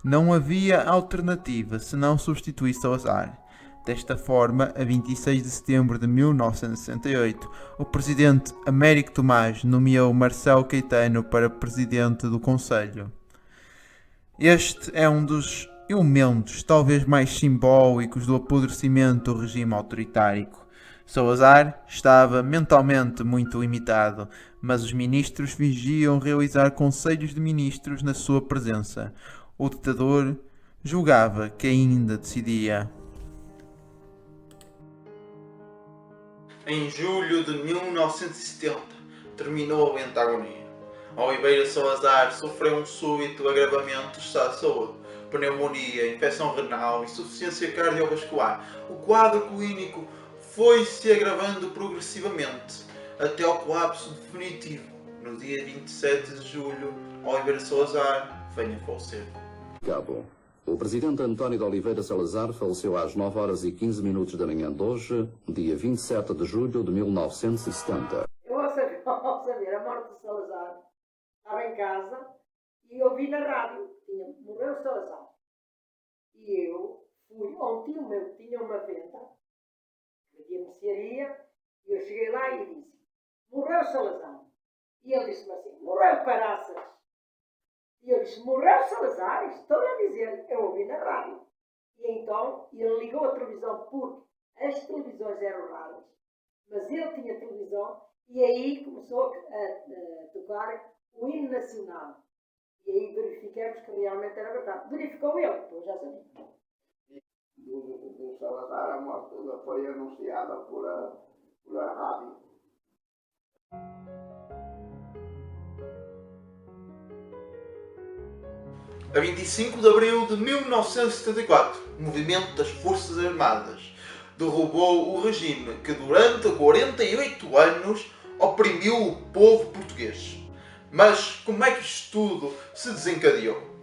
Não havia alternativa senão substituir Salazar. Desta forma, a 26 de setembro de 1968, o presidente Américo Tomás nomeou Marcelo Caetano para presidente do Conselho. Este é um dos elementos talvez mais simbólicos do apodrecimento do regime autoritário. Salazar estava mentalmente muito limitado, mas os ministros fingiam realizar conselhos de ministros na sua presença. O ditador julgava que ainda decidia. Em julho de 1970, terminou a lenta agonia. Oliveira Salazar sofreu um súbito agravamento do estado de saúde, pneumonia, infecção renal, insuficiência cardiovascular. O quadro clínico foi se agravando progressivamente, até ao colapso definitivo. No dia 27 de julho, Oliveira Salazar veio a falecer. Cabo. O presidente António de Oliveira Salazar faleceu às 9 horas e 15 minutos da manhã de hoje, dia 27 de julho de 1970. Eu, ao saber a morte de Salazar, estava em casa e ouvi na rádio, morreu Salazar. E eu fui, ontem o meu tinha uma venda, de mercearia, e eu cheguei lá e disse, morreu Salazar. E ele disse-me assim, morreu caraças. E eu disse, morreu Salazar? Estou a dizer, eu ouvi na rádio. E então ele ligou a televisão porque as televisões eram raras, mas ele tinha televisão e aí começou a tocar o hino nacional. E aí verificamos que realmente era verdade. Verificou ele, depois já sabia. Do Salazar, a morte foi anunciada por a rádio. A 25 de abril de 1974, o movimento das Forças Armadas derrubou o regime que durante 48 anos oprimiu o povo português. Mas como é que isto tudo se desencadeou?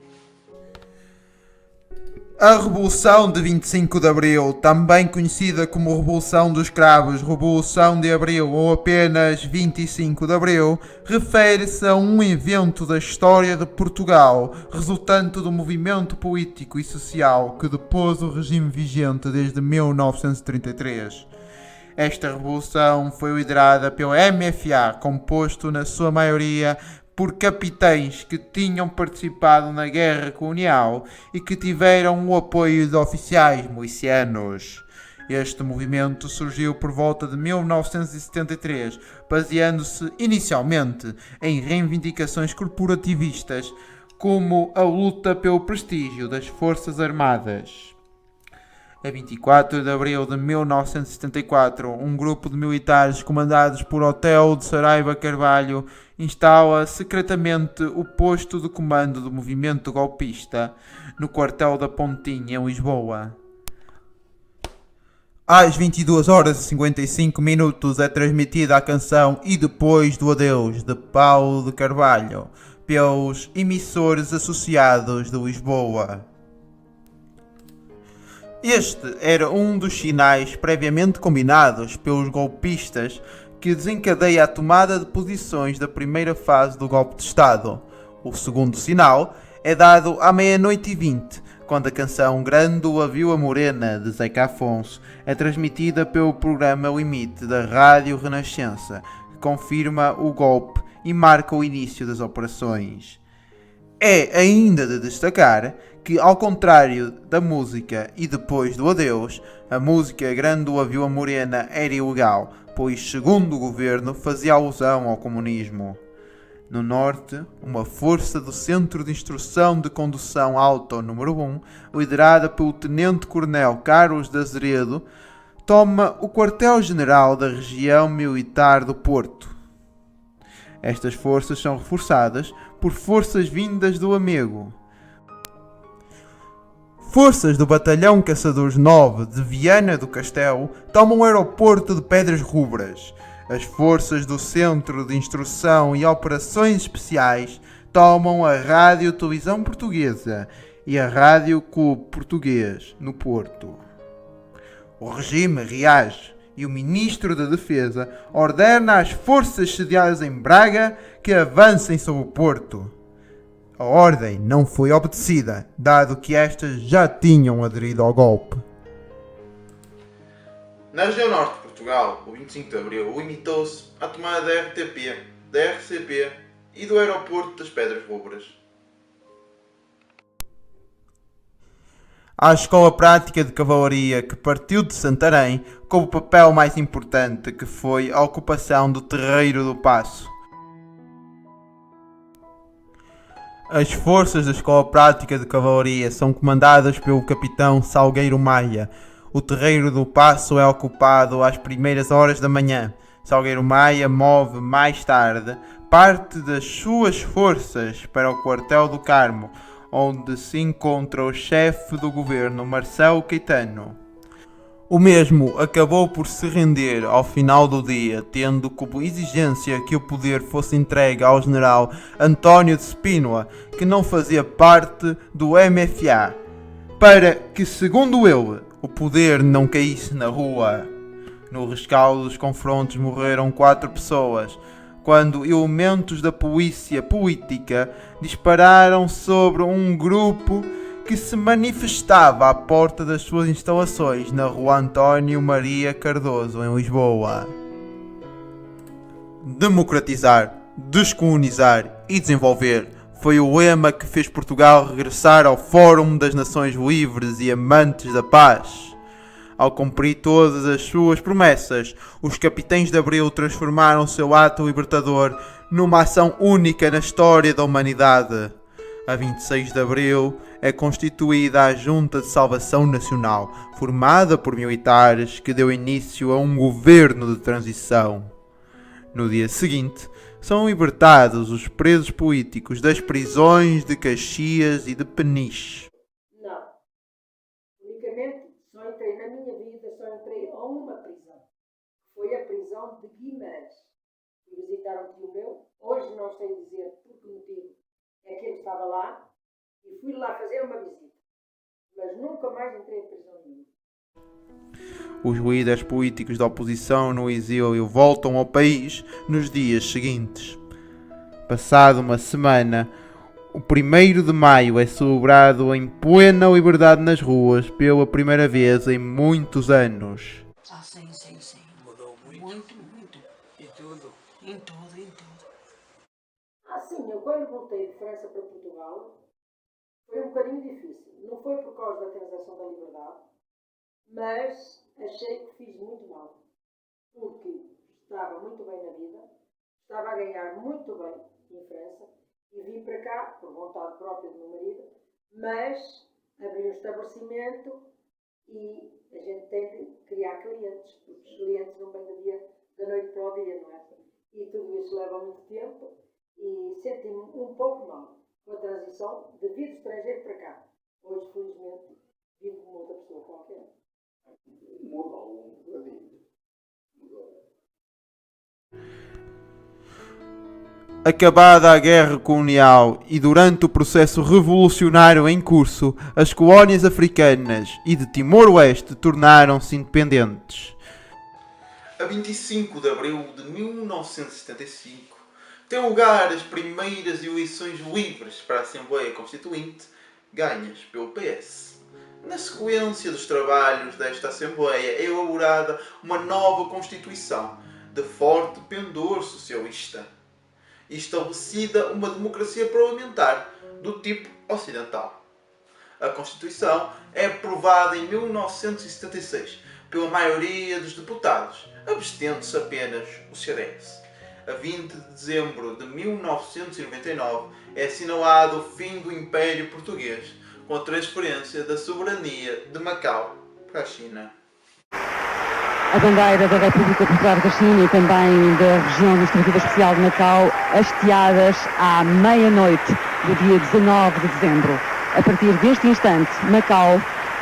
A Revolução de 25 de Abril, também conhecida como Revolução dos Cravos, Revolução de Abril ou apenas 25 de Abril, refere-se a um evento da história de Portugal, resultante do movimento político e social que depôs o regime vigente desde 1933. Esta revolução foi liderada pelo MFA, composto na sua maioria por capitães que tinham participado na guerra colonial e que tiveram o apoio de oficiais milicianos. Este movimento surgiu por volta de 1973, baseando-se inicialmente em reivindicações corporativistas, como a luta pelo prestígio das Forças Armadas. A 24 de abril de 1974, um grupo de militares comandados por Otelo de Saraiva Carvalho instala secretamente o posto de comando do movimento golpista no quartel da Pontinha, em Lisboa. Às 22 horas e 55 minutos é transmitida a canção E Depois do Adeus, de Paulo de Carvalho, pelos emissores associados de Lisboa. Este era um dos sinais previamente combinados pelos golpistas que desencadeia a tomada de posições da primeira fase do golpe de Estado. O segundo sinal é dado à 00:20, quando a canção Grândola Vila Morena, de Zeca Afonso, é transmitida pelo programa Limite da Rádio Renascença, que confirma o golpe e marca o início das operações. É ainda de destacar que, ao contrário da música E Depois do Adeus, a música Grândola Vila Morena era ilegal, pois, segundo o governo, fazia alusão ao comunismo. No norte, uma força do Centro de Instrução de Condução Auto número 1, liderada pelo Tenente-Coronel Carlos de Azeredo, toma o quartel-general da região militar do Porto. Estas forças são reforçadas por forças vindas do Lamego. Forças do Batalhão Caçadores 9 de Viana do Castelo tomam o aeroporto de Pedras Rubras. As forças do Centro de Instrução e Operações Especiais tomam a Rádio Televisão Portuguesa e a Rádio Clube Português, no Porto. O regime reage e o Ministro da Defesa ordena às forças sediadas em Braga que avancem sobre o Porto. A ordem não foi obedecida, dado que estas já tinham aderido ao golpe. Na região norte de Portugal, o 25 de abril limitou-se à tomada da RTP, da RCP e do aeroporto das Pedras Rubras. A Escola Prática de Cavalaria, que partiu de Santarém, com o papel mais importante, que foi a ocupação do Terreiro do Paço. As forças da Escola Prática de Cavalaria são comandadas pelo capitão Salgueiro Maia. O Terreiro do Paço é ocupado às primeiras horas da manhã. Salgueiro Maia move mais tarde parte das suas forças para o quartel do Carmo, onde se encontra o chefe do governo, Marcelo Caetano. O mesmo acabou por se render ao final do dia, tendo como exigência que o poder fosse entregue ao general António de Spínola, que não fazia parte do MFA, para que, segundo ele, o poder não caísse na rua. No rescaldo dos confrontos morreram 4 pessoas, quando elementos da polícia política dispararam sobre um grupo que se manifestava à porta das suas instalações na Rua António Maria Cardoso, em Lisboa. Democratizar, descolonizar e desenvolver foi o lema que fez Portugal regressar ao Fórum das Nações Livres e Amantes da Paz. Ao cumprir todas as suas promessas, os capitães de Abril transformaram seu ato libertador numa ação única na história da humanidade. A 26 de abril é constituída a Junta de Salvação Nacional, formada por militares, que deu início a um governo de transição. No dia seguinte, são libertados os presos políticos das prisões de Caxias e de Peniche. Não. Unicamente só entrei na minha vida, só entrei a uma prisão. Foi a prisão de Guimarães. Fui visitar um tio meu. Hoje não sei dizer por que motivo é que ele estava lá. E fui lá fazer uma visita. Mas nunca mais entrei em prisão nenhuma. Os líderes políticos da oposição no exílio voltam ao país nos dias seguintes. Passada uma semana, o 1º de maio é celebrado em plena liberdade nas ruas pela primeira vez em muitos anos. Ah, sim, sim, sim. Mudou muito. Muito, muito. E tudo. Em tudo, em tudo. Sim, eu quando voltei de França para Portugal, foi um bocadinho difícil. Não foi por causa da transação da liberdade, mas achei que fiz muito mal. Porque estava muito bem na vida, estava a ganhar muito bem em França e vim para cá, por vontade própria do meu marido, mas abri um estabelecimento e a gente tem que criar clientes, porque os clientes não vêm da noite para o dia, não é? E tudo isso leva muito tempo e senti-me um pouco mal com a transição de vir do estrangeiro para cá. Hoje, felizmente, vivo como outra pessoa qualquer. Mudou um bocadinho. Mudou. Acabada a Guerra Colonial e durante o processo revolucionário em curso, as colónias africanas e de Timor-Leste tornaram-se independentes. A 25 de abril de 1975, têm lugar as primeiras eleições livres para a Assembleia Constituinte, ganhas pelo PS. Na sequência dos trabalhos desta Assembleia é elaborada uma nova Constituição, de forte pendor socialista, e estabelecida uma democracia parlamentar do tipo ocidental. A Constituição é aprovada em 1976 pela maioria dos deputados, abstendo-se apenas o CDS. A 20 de dezembro de 1999 é assinalado o fim do Império Português, com a transferência da soberania de Macau para a China. A bandeira da República Popular da China e também da Região Administrativa Especial de Macau hasteadas à meia-noite do dia 19 de dezembro. A partir deste instante, Macau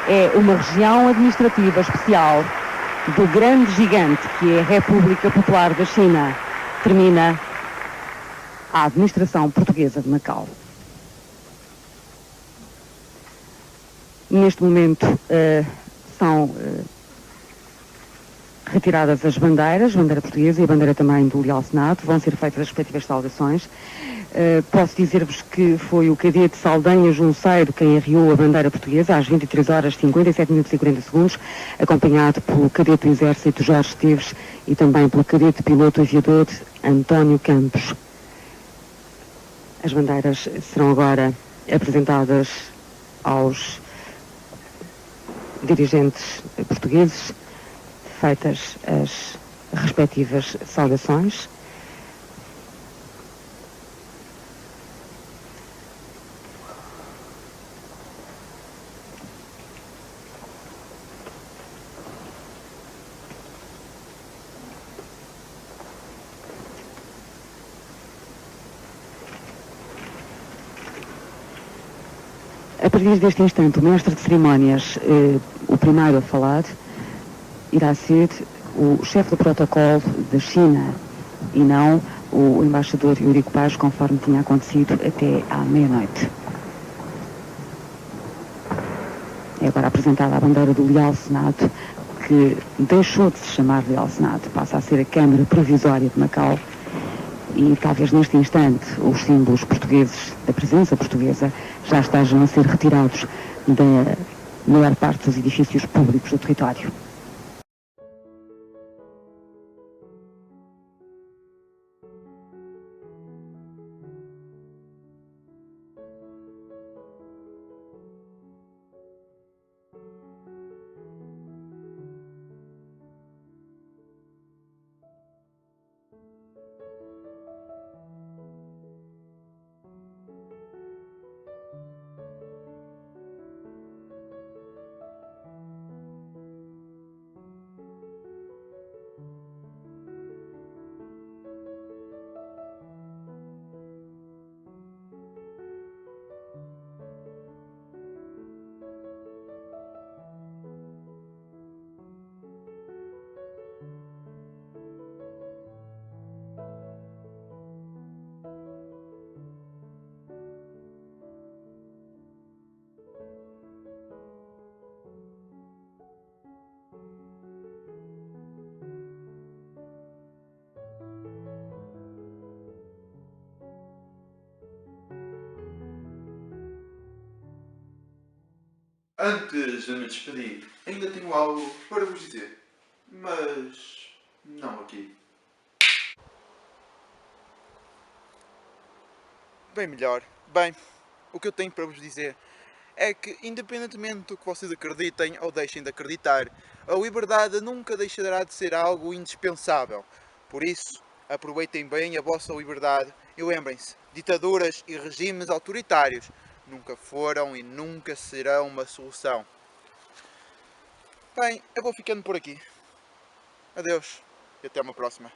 é uma região administrativa especial do grande gigante que é a República Popular da China. Termina a administração portuguesa de Macau. Neste momento são retiradas as bandeiras, a bandeira portuguesa e a bandeira também do Leal Senado, vão ser feitas as respectivas saudações. Posso dizer-vos que foi o cadete Saldanha Junceiro quem arriou a bandeira portuguesa às 23 horas 57 minutos e 40 segundos, acompanhado pelo cadete do Exército Jorge Esteves e também pelo cadete piloto aviador António Campos. As bandeiras serão agora apresentadas aos dirigentes portugueses, feitas as respectivas saudações. A partir deste instante, o mestre de cerimónias, o primeiro a falar, irá ser o chefe do protocolo da China e não o embaixador Eurico Paz, conforme tinha acontecido até à meia-noite. É agora apresentada a bandeira do Leal Senado, que deixou de se chamar Leal Senado, passa a ser a Câmara Provisória de Macau, e talvez neste instante os símbolos portugueses, da presença portuguesa, já estejam a ser retirados da maior parte dos edifícios públicos do território. Antes de me despedir, ainda tenho algo para vos dizer. Mas não aqui. Bem melhor. Bem, o que eu tenho para vos dizer é que, independentemente do que vocês acreditem ou deixem de acreditar, a liberdade nunca deixará de ser algo indispensável. Por isso, aproveitem bem a vossa liberdade e lembrem-se, ditaduras e regimes autoritários nunca foram e nunca serão uma solução. Bem, eu vou ficando por aqui. Adeus e até uma próxima.